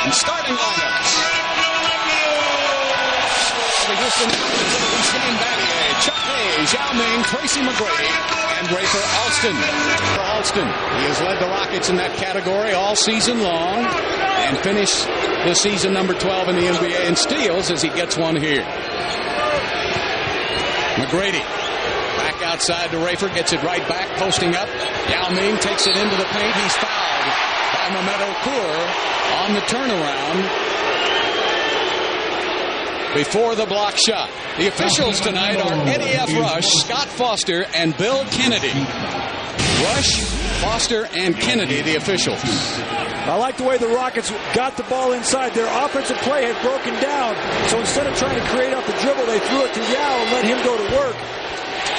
And starting lineups. The Houston Rockets, Shane Battier, Chuck Hayes, Yao Ming, Tracy McGrady, and Rafer Alston. He has led the Rockets in that category all season long and finished the season number 12 in the NBA in steals as he gets one here. McGrady back outside to Rafer, gets it right back, posting up. Yao Ming takes it into the paint. He's fouled by Mehmet Okur on the turnaround before the block shot. The officials tonight are Eddie F. Rush, Scott Foster, and Bill Kennedy. Rush, Foster, and Kennedy, the officials. I like the way the Rockets got the ball inside. Their offensive play had broken down. So instead of trying to create off the dribble, they threw it to Yao and let him go to work.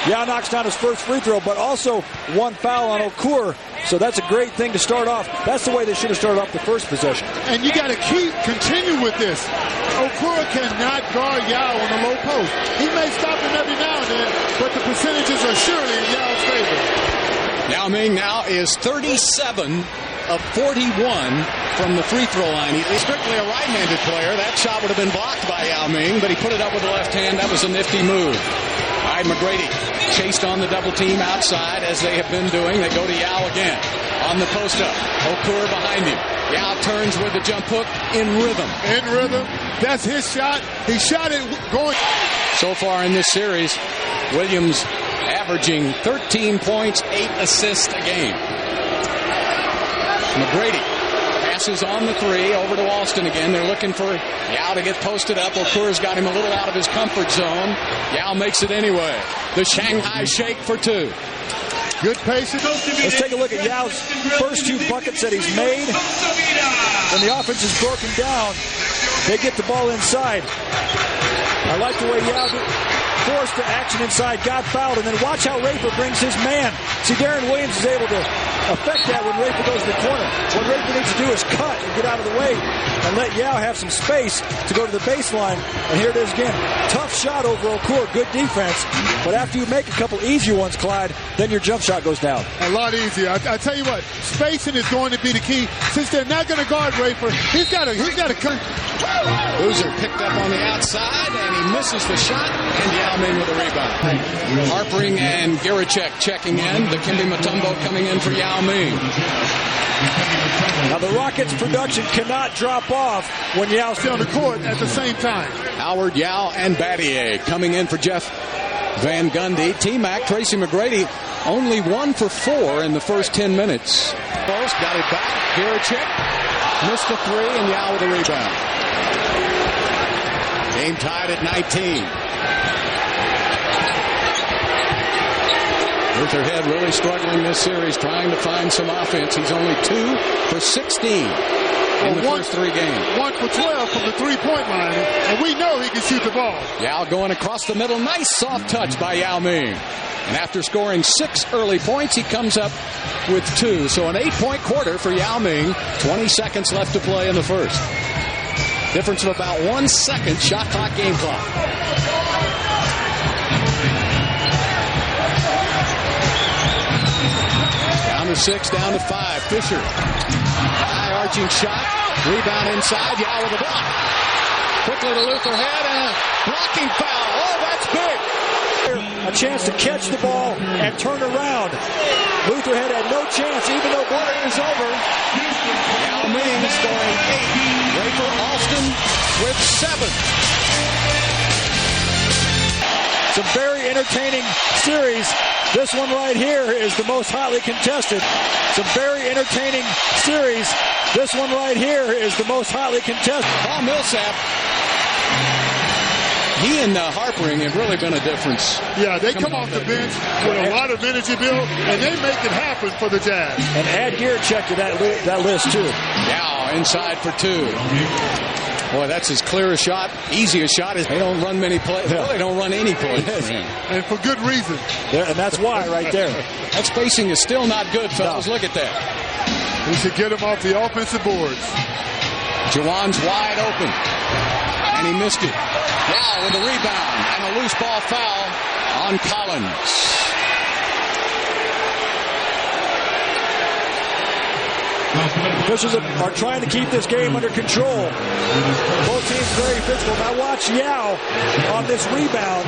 Yao knocks down his first free throw, but also one foul on Okur. So that's a great thing to start off. That's the way they should have started off the first possession. And you got to continue with this. Okur cannot guard Yao on the low post. He may stop him every now and then, but the percentages are surely in Yao's favor. Yao Ming now is 37 of 41 from the free throw line. He's strictly a right-handed player. That shot would have been blocked by Yao Ming, but he put it up with the left hand. That was a nifty move. All right, McGrady chased on the double team outside as they have been doing. They go to Yao again on the post up. Okur behind him. Yao turns with the jump hook in rhythm. In rhythm. That's his shot. He shot it going. So far in this series, Williams averaging 13 points, 8 assists a game. McGrady passes on the three over to Alston again. They're looking for Yao to get posted up. Okur's got him a little out of his comfort zone. Yao makes it anyway. The Shanghai Shake for two. Good patience. Let's take a look at Yao's first two buckets that he's made. When the offense is broken down, they get the ball inside. I like the way Yao forced the action inside, got fouled, and then watch how Rafer brings his man. See, Darren Williams is able to affect that when Rafer goes to the corner. What Rafer needs to do is cut and get out of the way and let Yao have some space to go to the baseline. And here it is again. Tough shot over Okur, good defense. But after you make a couple easier ones, Clyde, then your jump shot goes down. A lot easier. I tell you what, spacing is going to be the key. Since they're not going to guard Rafer, he's got to cut. Boozer picked up on the outside, and he misses the shot, and Yao Ming with a rebound. Harpering and Garicek checking in. Dikembe Mutombo coming in for Yao Ming. Now the Rockets' production cannot drop off when Yao's on the court at the same time. Howard, Yao, and Battier coming in for Jeff Van Gundy. T-Mac, Tracy McGrady, only 1 for 4 in the first 10 minutes. Close, got it back. Garicek missed the three, and Yao with a rebound. Game tied at 19. Lutherhead really struggling this series, trying to find some offense. He's only 2 for 16 in the first 3 games. 1 for 12 from the three-point line, and we know he can shoot the ball. Yao going across the middle. Nice soft touch by Yao Ming. And after scoring 6 early points, he comes up with 2. So an 8-point quarter for Yao Ming. 20 seconds left to play in the first. Difference of about 1 second, shot clock, game clock. Down to 6, down to 5. Fisher. High arching shot. Rebound inside. Yao with a block. Quickly to Lutherhead and a blocking foul. Oh, that's big. A chance to catch the ball and turn around. Lutherhead had no chance, even though quarter is over. Yao Ming scoring 8. Rafer Alston with 7. It's a very entertaining series. This one right here is the most hotly contested. It's a very entertaining series. This one right here is the most hotly contested. Paul Millsap, he and Harpering have really been a difference. Yeah, they come off the bench with a lot of energy, Bill, and they make it happen for the Jazz. And add Garicek to that list, too. Yao inside for 2. Boy, that's his clearest shot, easiest shot. They don't run many plays. Well, they don't run any plays. And for good reason. And that's why right there. That spacing is still not good, fellas. No. Look at that. We should get him off the offensive boards. Jawan's wide open. And he missed it. Yao with a rebound and a loose ball foul on Collins. Officials are trying to keep this game under control. Both teams very physical. Now watch Yao on this rebound.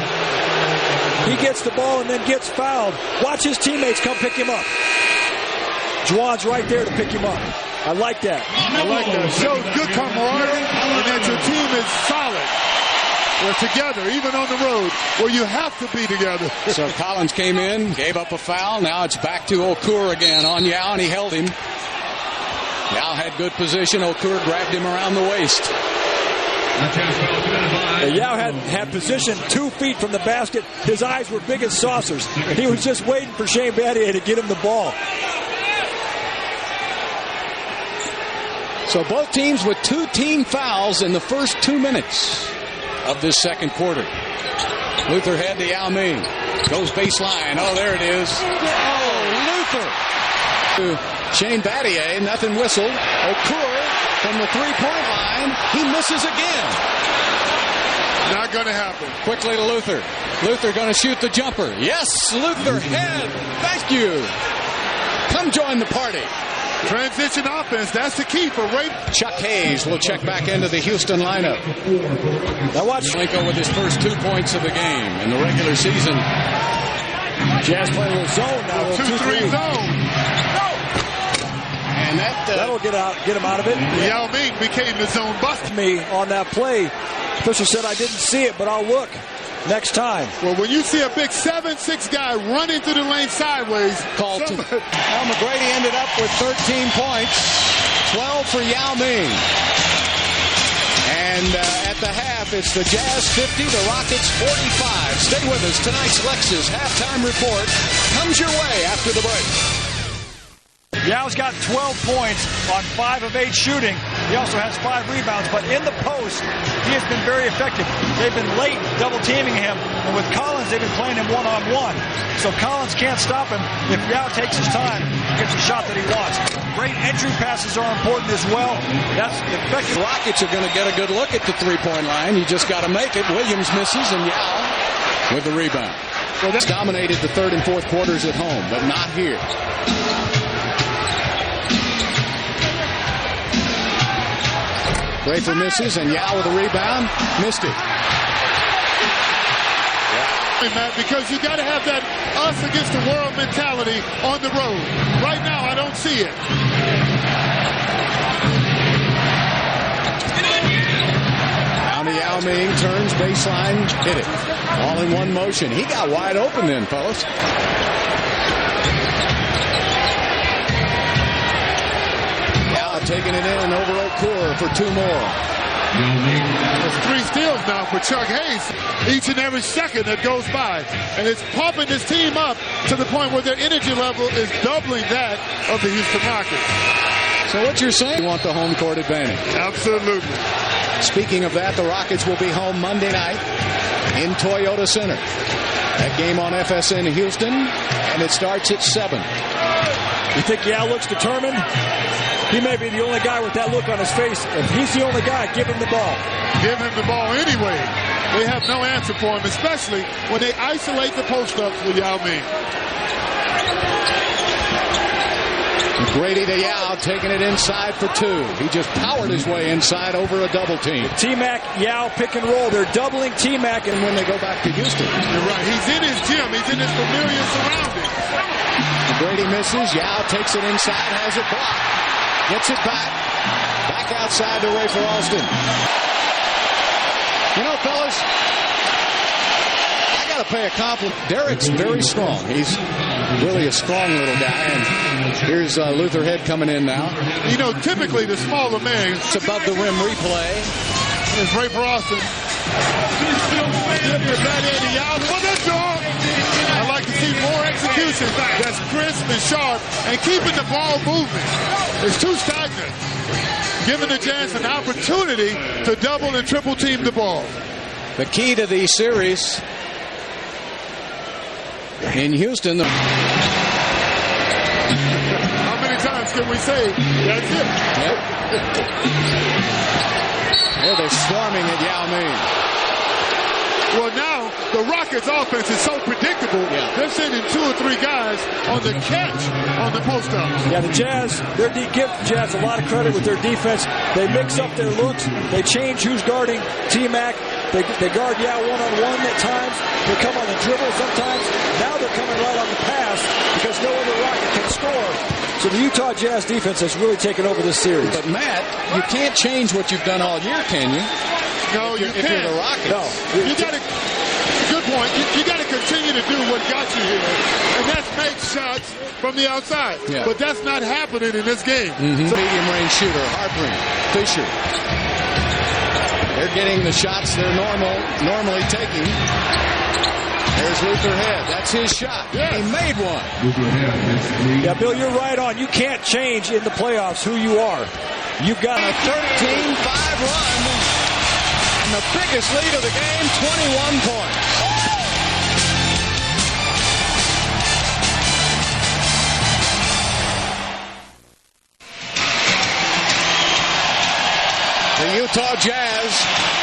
He gets the ball and then gets fouled. Watch his teammates come pick him up. Juwan's right there to pick him up. I like that. I like that. Shows good camaraderie and that your team is solid. They're together, even on the road, where you have to be together. So Collins came in, gave up a foul. Now it's back to Okur again on Yao, and he held him. Yao had good position. Okur grabbed him around the waist. Yao had position 2 feet from the basket. His eyes were big as saucers. He was just waiting for Shane Battier to get him the ball. So both teams with 2 team fouls in the first 2 minutes of this second quarter. Luther head to Yao Ming. Goes baseline. Oh, there it is. Oh, Luther. To Shane Battier. Nothing whistled. Okur from the three-point line. He misses again. Not going to happen. Quickly to Luther. Luther going to shoot the jumper. Yes, Luther head. Thank you. Come join the party. Transition offense, that's the key for Ray. Chuck Hayes will check back into the Houston lineup. Now watch Linko with his first 2 points of the game in the regular season. Jazz playing a little zone now. 2-3 zone. And that'll get him out of it. Yao Ming became the zone buster. Me on that play. Official said I didn't see it, but I'll look next time. Well, when you see a big 7'6" guy running through the lane sideways, called to. Now McGrady ended up with 13 points, 12 for Yao Ming. And at the half, it's the Jazz 50, the Rockets 45. Stay with us. Tonight's Lexus halftime report comes your way after the break. Yao's got 12 points on 5 of 8 shooting. He also has 5 rebounds, but in the post, he has been very effective. They've been late double-teaming him, and with Collins, they've been playing him one-on-one. So Collins can't stop him. If Yao takes his time, he gets the shot that he wants. Great entry passes are important as well. That's effective. The Rockets are going to get a good look at the three-point line. You just got to make it. Williams misses, and Yao with the rebound. Well, that's dominated the third and fourth quarters at home, but not here. Draper misses, and Yao with a rebound. Missed it. Hey, Matt, because you got to have that us against the world mentality on the road. Right now, I don't see it. Down to Yao Ming, turns baseline, hit it. All in one motion. He got wide open then, fellas. Taking it in and over Okur for 2 more. There's 3 steals now for Chuck Hayes each and every second that goes by. And it's pumping this team up to the point where their energy level is doubling that of the Houston Rockets. So what you're saying, you want the home court advantage. Absolutely. Speaking of that, the Rockets will be home Monday night in Toyota Center. That game on FSN Houston, and it starts at 7. You think Yao looks determined? He may be the only guy with that look on his face. If he's the only guy, give him the ball. Give him the ball anyway. They have no answer for him, especially when they isolate the post-ups with Yao Ming. Grady to Yao, taking it inside for 2. He just powered his way inside over a double team. T-Mac, Yao, pick and roll. They're doubling T-Mac, and when they go back to Houston. You're right. He's in his gym. He's in his familiar surroundings. Grady misses. Yao takes it inside, has it blocked. Gets it back. Back outside to Ray for Alston. You know, fellas, I got to pay a compliment. Derek's very strong. He's really a strong little guy. And here's Luther Head coming in now. You know, typically the smaller man. It's above the rim replay. It's Ray for Alston. I like to see more execution that's crisp and sharp and keeping the ball moving. It's too stagnant. Giving the Jazz an opportunity to double and triple team the ball. The key to the series in Houston. How many times can we say that's it? Yep. Oh, they're swarming at Yao Ming. Well, now the Rockets' offense is so predictable. Yeah. They're sending 2 or 3 guys on the catch on the post-ups. Yeah, the Jazz, give the Jazz a lot of credit with their defense. They mix up their looks. They change who's guarding T-Mac. They guard Yao one-on-one at times. They come on the dribble sometimes. Now they're coming right on the pass because no other Rocket can score. So the Utah Jazz defense has really taken over this series. But, Matt, you can't change what you've done all year, can you? No, you can't. If you're the Rockets. No. You got to, good point. You got to continue to do what got you here. And that's make shots from the outside. Yeah. But that's not happening in this game. Mm-hmm. Medium-range shooter, Harpring, Fisher. They're getting the shots they're normally taking. There's Luther Head. That's his shot. Yes. He made one. Yeah, Bill, you're right on. You can't change in the playoffs who you are. You've got a 13-5 run. And the biggest lead of the game, 21 points. The Utah Jazz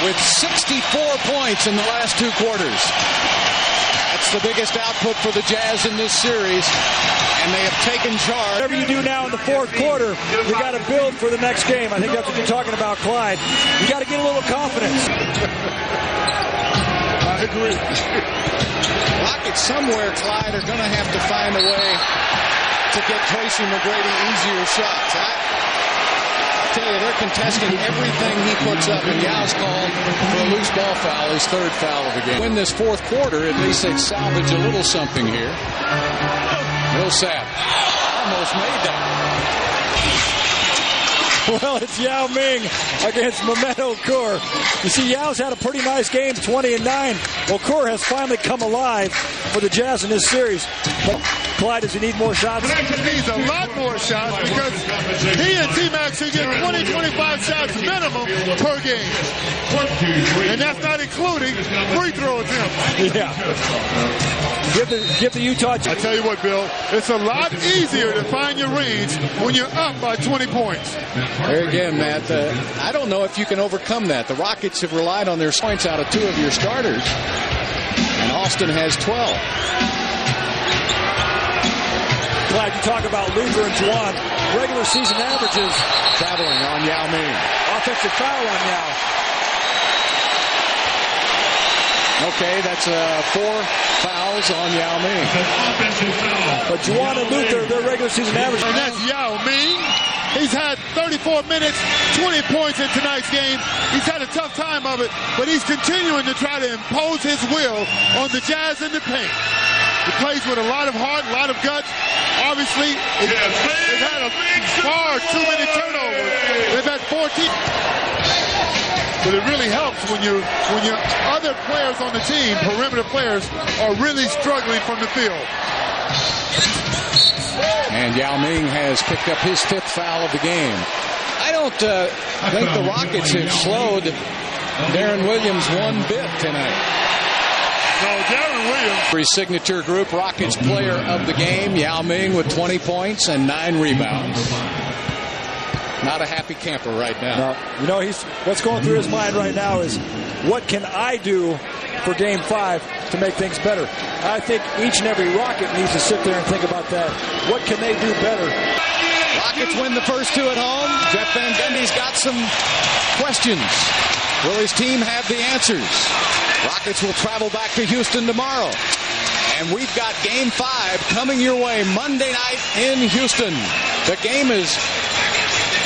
with 64 points in the last 2 quarters. That's the biggest output for the Jazz in this series, and they have taken charge. Whatever you do now in the fourth quarter, you got to build for the next game. I think that's what you're talking about, Clyde. You got to get a little confidence. I agree. Rockets somewhere, Clyde, are going to have to find a way to get Tracy McGrady easier shots. I tell you, they're contesting everything he puts up, and Yao's called for a loose ball foul, his 3rd foul of the game. Win this fourth quarter, at least they'd salvage a little something here. Millsap almost made that. Well, it's Yao Ming against Mehmet Okur. You see, Yao's had a pretty nice game, 20-9. Okur has finally come alive for the Jazz in this series. But Clyde, does he need more shots? He needs a lot more shots because he and T-Mac should get 20-25 shots minimum per game. And that's not including free throw attempts. Yeah. Give the Utah... I tell you what, Bill, it's a lot easier to find your range when you're up by 20 points. There again, Matt, I don't know if you can overcome that. The Rockets have relied on their points out of 2 of your starters, and Austin has 12. Glad you talk about Luther and Juwan. Regular season averages. Traveling on Yao Ming. Offensive foul on Yao. Okay, that's 4 fouls on Yao Ming. But Juwan and Luther, their regular season average. And that's Yao Ming. He's had 34 minutes, 20 points in tonight's game. He's had a tough time of it, but he's continuing to try to impose his will on the Jazz in the paint. He plays with a lot of heart, a lot of guts. Obviously, they've had far too many turnovers. They've had 14. But it really helps when your other players on the team, perimeter players, are really struggling from the field. And Yao Ming has picked up his 5th foul of the game. I don't think the Rockets have slowed Darren Williams one bit tonight. No, Darren Williams. For his signature group, Rockets player of the game, Yao Ming with 20 points and 9 rebounds. Not a happy camper right now. No, what's going through his mind right now is, what can I do for Game 5 to make things better? I think each and every Rocket needs to sit there and think about that. What can they do better? Rockets win the first 2 at home. Jeff Van Gundy's got some questions. Will his team have the answers? Rockets will travel back to Houston tomorrow. And we've got Game 5 coming your way Monday night in Houston.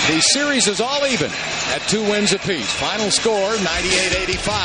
The series is all even at 2 wins apiece. Final score, 98-85.